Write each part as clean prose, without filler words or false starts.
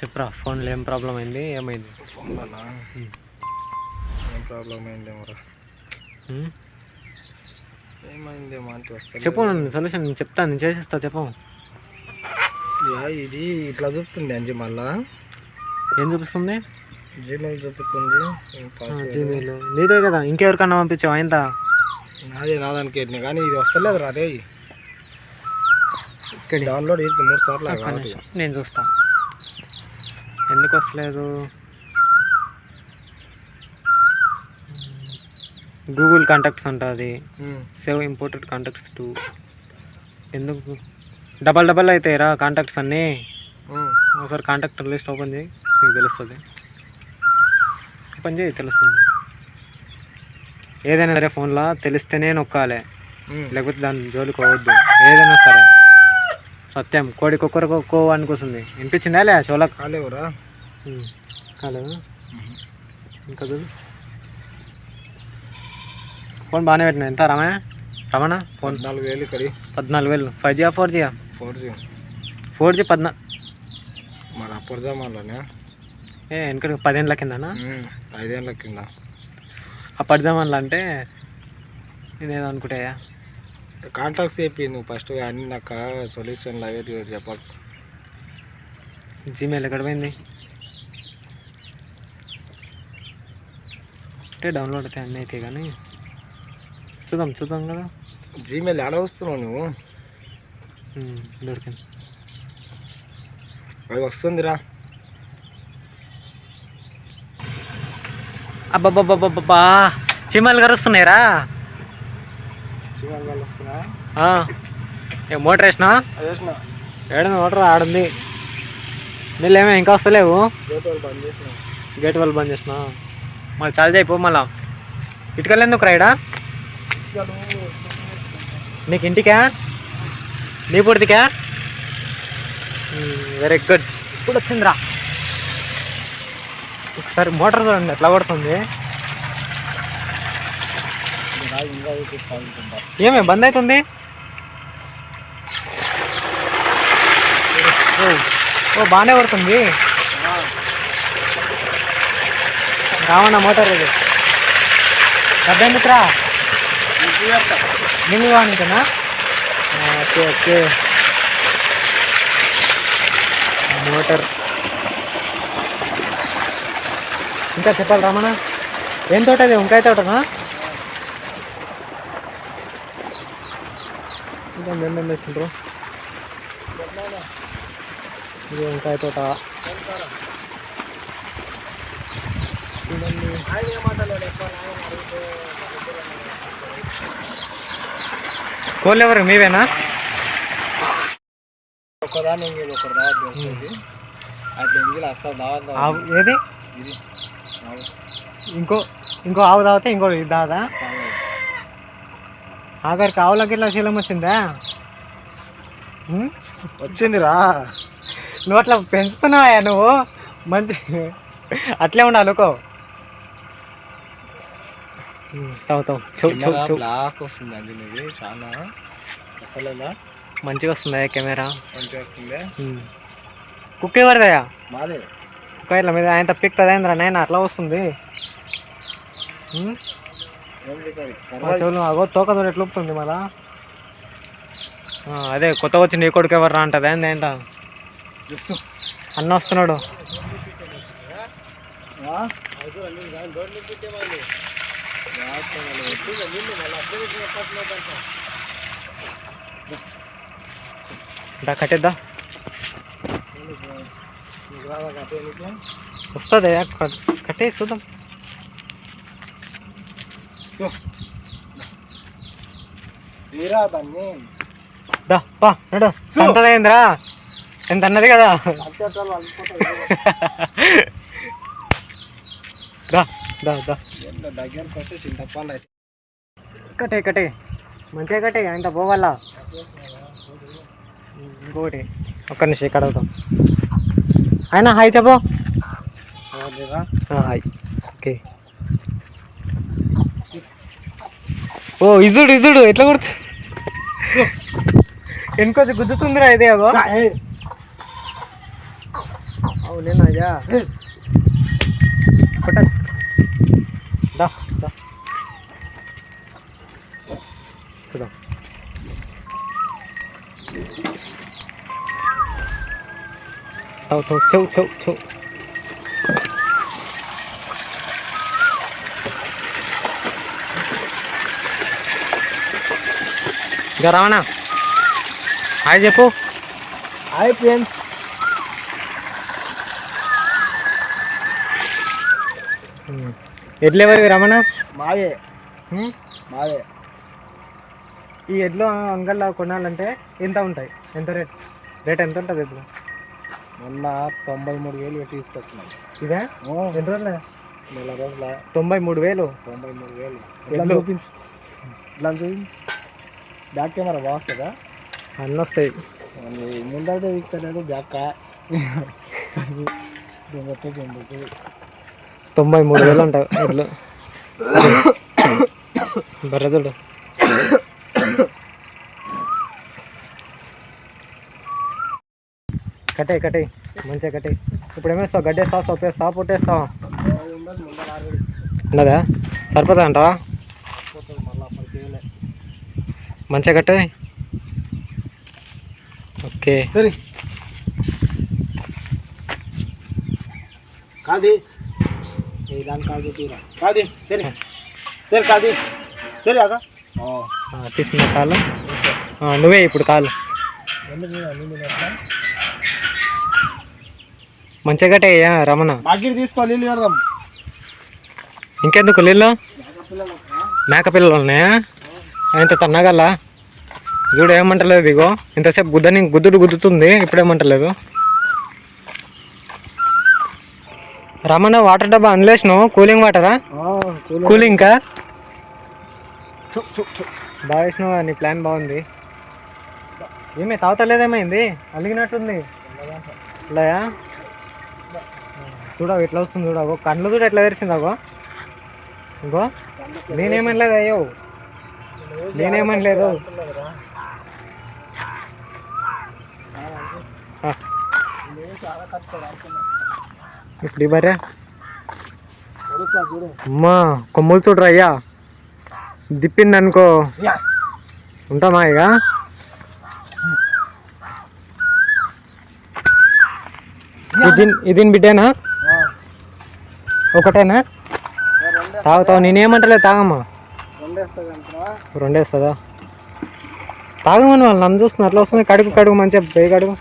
చెప్పరా ఫోన్లో ఏం ప్రాబ్లం అయింది, ఏమైంది? ఫోన్లోనా ఏం ప్రాబ్లం అయిందేమోరా. ఏమైందేమో అంటే వస్తా చెప్పు, నన్ను సొల్యూషన్ నేను చెప్తాను, నేను చేసిస్తా. చెప్పు. ఇది ఇట్లా చూపుతుంది అంజి. మళ్ళా ఏం చూపిస్తుంది? జీమెయిల్ చూపుతుంది. జీమెయిల్ నీదే కదా, ఇంకెవరికన్నా పంపించావు? అయిందా? నాదానికి కానీ ఇది వస్తలేదు రా. రే డౌన్లోడ్ 3 సార్లు. నేను చూస్తా ఎందుకు వస్తలేదు. గూగుల్ కాంటాక్ట్స్ ఉంటుంది, సేవ్ ఇంపోర్టెడ్ కాంటాక్ట్స్ టు. ఎందుకు డబల్ అవుతాయిరా కాంటాక్ట్స్ అన్నీ? ఒకసారి కాంటాక్ట్ లిస్ట్ ఓపెన్ చేయి, నీకు తెలుస్తుంది. ఓపెన్ చేయి, తెలుస్తుంది. ఏదైనా సరే ఫోన్లో తెలిస్తేనే నొక్కాలి, లేకపోతే దాని జోలికి పోవద్దు. ఏదైనా సరే సత్యం. కోడి కుక్కరకో అనుకొస్తుంది. వినిపించిందా లే షోలకు? కాలేవురా. కాలేదు ఇంకా చూడు. ఫోన్ బాగానే పెట్టినా. ఎంత రమణ ఫోన్? 14,000 ఇక్కడ. 14,000. 5G 4G? 4G 14. మరి అప్పటిజామాన్లోనే వెనక 10 ఏళ్ళ కిందనా? 5 ఏళ్ళ కింద. అప్పటిజామాన్లో అంటే నేనేదో అనుకుంటాయా. కాంటాక్ట్స్ చెప్పి నువ్వు ఫస్ట్ అన్ని నాకు సొల్యూషన్ అవే చెప్పాలి. జీమెయిల్ ఎక్కడ పోయింది? అంటే డౌన్లోడ్ అయితే అన్నీ అయితే కానీ చూద్దాం కదా. జీమెయిల్ ఎలా వస్తున్నావు నువ్వు? దొరికింది. అది వస్తుందిరా. అబ్బాబ్బాబ్బా, చీమలు కరుస్తున్నాయిరా. చీమలు వస్తున్నా. మోటార్ వేసినా? ఏడు మోటార్ ఆడుంది. నీళ్ళు ఏమో ఇంకా వస్తలేవు. గేట్ వాళ్ళు బంద్ చేసిన. మళ్ళీ చాలా అయిపో. మళ్ళా ఇటుకలు ఎందుకు రాయడా? నీకు ఇంటికా? నీ పూర్తికా? Very good. ఇప్పుడు వచ్చిందిరా. ఒకసారి మోటార్ చూడండి ఎట్లా పడుతుంది. ఏమే బంద్ అవుతుంది? ఓ బాగానే పడుతుంది. రావన్నా మోటార్ ఇది. డబ్బెందుకురా? నిన్ను కానికనా? ఓకే. మోటార్ ఇంకా చెప్పాలి రమణ. ఏం తోట అది? వంకాయ తోటనా? ఇంకా మేము వేస్తుంటారు. ఇది వంకాయ తోట. కోళ్ళు ఎవరు? మీవేనా? ఏది? ఇంకో ఆవు తాగితే ఇంకో ఇది దాదా? ఆఖరికి ఆవులకి ఇట్లా శీలం వచ్చిందా? వచ్చిందిరా. నువ్వు అట్లా పెంచుతున్నావా నువ్వు? మంచి అట్లే ఉండాలి. అనుకో బ్లాక్ వస్తుంది అండి. నీది చాలా అసలేనా? మంచిగా వస్తుందా కెమెరా? మంచిగా వస్తుంది. కుక్క ఎవరిదయా? మాదే. కుక్క ఇట్లా మీద ఆయన తప్పిస్తుంది ఏంద్రా నేను? అట్లా వస్తుంది. చెవులు అగో తోకతో ఎట్లా ఊపుతుంది మళ్ళా. అదే కొత్తగా వచ్చి నీ కొడుకు ఎవర్రా అంటది. ఏంట అన్న వస్తున్నాడు. కట్టేద్దా? వస్తుంది కట్టే చూద్దాం. ఎంతదైందిరా? ఎంత అన్నది కదా. కట్టే మంచిగా కట్టే. ఎంత పోవాలా? ఇంకొకటి ఒక్క నిమిషం ఇక్కడ అవుతాం. అయినా హాయ్ చెప్పు. హాయ్. ఓకే. ఓ ఇజుడు ఎట్లా కొడుతుంది? ఇంకొంచెం గుద్దుతుందిరా ఇదే. అగో అవునేనా అయ్యా కొట్ట దా దా చూద్దాం చౌ చౌ చౌ ఇంకా రావనా హాయ్ చెప్పు హాయ్ ఫ్రెండ్స్. ఎడ్లు ఎవరివి రమణ? మావే మావే. ఈ ఎడ్లు అంగల్లో కొనాలంటే ఎంత ఉంటాయి? ఎంత రేట్ ఎంత ఉంటుంది ఎడ్లు? మొన్న 93,000 పెట్టి తీసుకొచ్చినాయి. ఇదే ఎన్ని రోజులు? నెల రోజుల 93,000. 93,000. ఎడ్లు చూపించు ఇట్లా చూపించు. బ్యాక్ కెమెరా బాగుస్తుందా? అన్నీ వస్తాయి. ముందైతే ఇస్తలేదు బ్యాక్ 93,000 ఉంటాయి ఎడ్లు. బర్రె చూడు. కట్టే మంచిగా కట్టే. ఇప్పుడు ఏమేస్తావు? గడ్డేస్తావు, సొప్పేస్తావు, పొట్టేస్తావు? ఉండదా? సరిపోతా అంటావా? మంచిగా కట్టే. ఓకే సరే కాది దాని కాదు తీరా కాది. సరే సరే కాది సరే అక్క తీసిన కాలు నువ్వే ఇప్పుడు కాలు మంచిగా కట్టేయ్యా రమణ. బాకీ తీసుకోవాలి, నీళ్ళు పెడదాం. ఇంకెందుకు నీళ్ళు? మేక పిల్లలు ఉన్నాయా? ఇంత తన్నగల చూడు ఏమంటలేదు. ఇగో ఇంతసేపు గుద్దుతుంది, ఇప్పుడేమంటలేదు. రమణ వాటర్ డబ్బా అన్లేసినావు? కూలింగ్ వాటరా? కూలింగ్ కా బాగా వేసినావు. నీ ప్లాన్ బాగుంది. ఏమే తాగుతలేదేమైంది? అలిగినట్టుంది. ఇలాయా చూడవు ఎట్లా వస్తుంది చూడవు. కళ్ళు చూడ ఎట్లా తెరిచిందాగో. ఇంకో నేనేమని లేదు. అయ్యో నేనేమని లేదు. ఇప్పుడు ఈ బర్రె అమ్మా కొమ్ములు చూడరా అయ్యా. దిప్పింది అనుకో ఉంటామా ఇక. ఇది బిడ్డేనా? ఒకటేనా? తాగుతావు? నేనేమంటలేదు. తాగమ్మా. రెండేస్తుందా? తాగమని వాళ్ళు నన్ను చూస్తున్నా. అట్లా వస్తుంది. కడుగు మంచిగా పోయి కడుగు.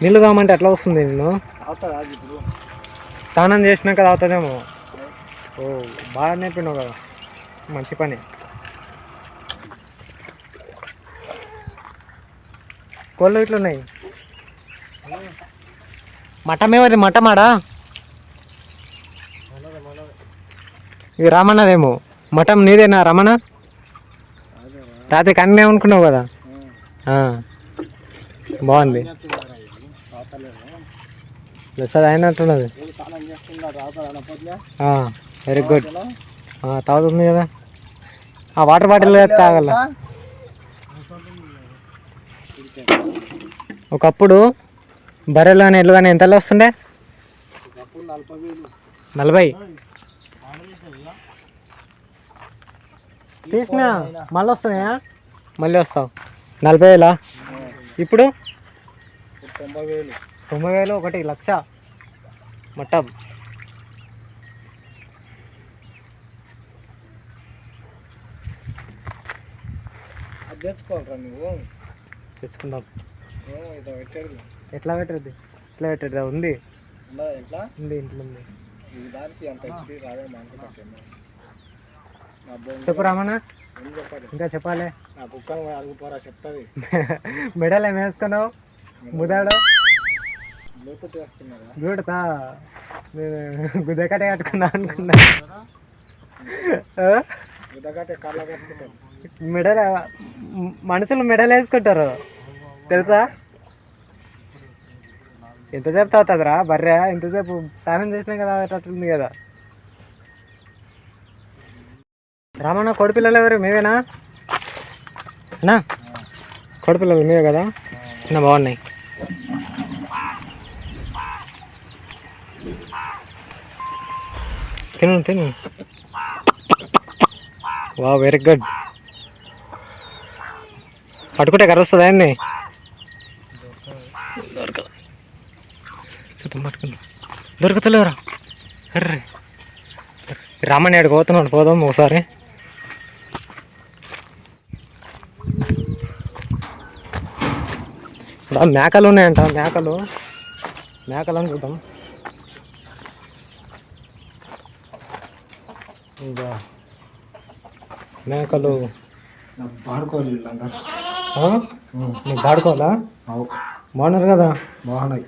నీళ్ళు తాగమంటే ఎట్లా వస్తుంది? నేను స్నానం చేసినాక తాగుతుందేమో. ఓ బాగా నేర్పినావు కదా, మంచి పని. కోళ్ళు ఇట్లున్నాయి. మటమేవరి మటమాడా? ఇది రమణదేమో. మటం నీదేనా రమణ? రాత్రి కన్నే అనుకున్నావు కదా. బాగుంది. సార్ అయినట్టున్నది. Very good. తాగుతుంది కదా. ఆ వాటర్ బాటిల్ తాగల. ఒకప్పుడు బర్రెలు కానీ ఎల్లు కానీ ఎంతలో వస్తుండే? 40. తీసినా మళ్ళీ వస్తున్నాయా? మళ్ళీ వస్తావు. 40,000. ఇప్పుడు 90,000. 1,00,000 మట్టం. తెచ్చుకోవాలరా నువ్వు? తెచ్చుకుందాం. ఎట్లా పెట్టద్ది? ఎట్లా పెట్టద్దా? ఉంది ఉంది ఇంట్లో ఉంది. చెప్పు రమణ. ఇంకా చెప్పాలి. మెడల్ ఏం వేసుకున్నావు? ముదాడు బ్లూటూతా? నేను గుద్దకట్టే కట్టుకున్నా అనుకున్నా. మెడల్ మనుషులు మెడల్ వేసుకుంటారు తెలుసా? ఎంతసేపు తాగుతుందిరా బర్రె? ఇంతసేపు స్నానం చేసినా కదా అట్టుంది కదా. రమణ కొడి పిల్లలు ఎవరు? మేవేనా అన్నా? కోడిపిల్లలు మీవే కదా చిన్న బాగున్నాయి. తిను. వా వెరీ గుడ్. పట్టుకుంటే కర్ర వస్తుందా అండి? దొరకదు. చూద్దాం పట్టుకుందాం. దొరకతలేరా? అర్రే రామని ఆడికి పోతున్నాడు, పోదాం ఒకసారి. ఇప్పుడు మేకలు ఉన్నాయంట, మేకలను చూద్దాం. ఇంకా మేకలు పాడుకోవాలి. నువ్వు పాడుకోవాలా? బాగున్నారు కదా? బాగున్నాయి.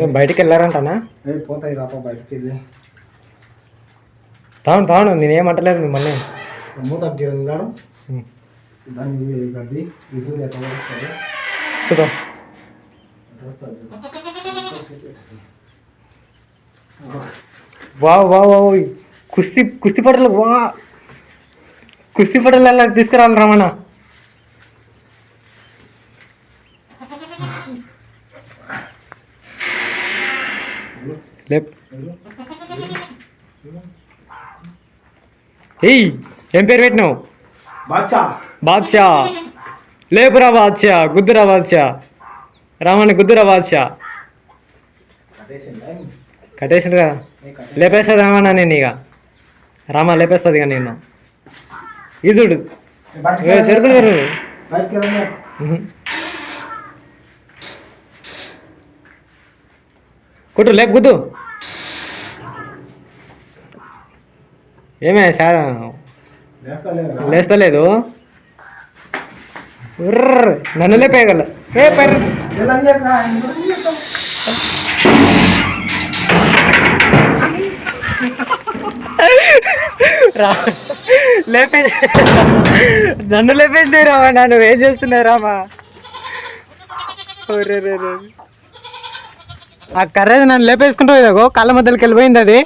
ఏం బయటికి వెళ్ళారంటనా? పోతాయి రాప బయటికి వెళ్ళి. తాను నేనేమంటలేదు మిమ్మల్ని. మూత ఉన్నాడు దాన్ని గడ్డి విజులు ఎక్కడ వస్తుంది చూద్దాం. వా కుస్తీ పడలు. కుస్తీ పడలు అలా తీసుకురావాలి రమణ. లేప్. ఏయ్ ఏం పేరు పెట్టినావు? బాద్షా. లేపురా బాద్షా, గుద్దురా బాద్షా, రామని గుద్దురా బాద్షా. కట్టేసింది కదా, లేపేస్తుంది రామన్నా. నేను ఇక రామ లేపేస్తుంది ఇక నేను. ఈజుడు చెరుకులేరు. కుట్టు లేపు గుద్దు. ఏమే లేస్తలేదు. నన్ను లేపేయగల. లేపే నన్ను లేపేసి రామా. నన్ను ఏం చేస్తున్నావు రామా? ఆ కర్ర నన్ను లేపేసుకుంటావు. ఇదిగో కాళ్ళ మధ్యలోకి వెళ్ళిపోయింది అది.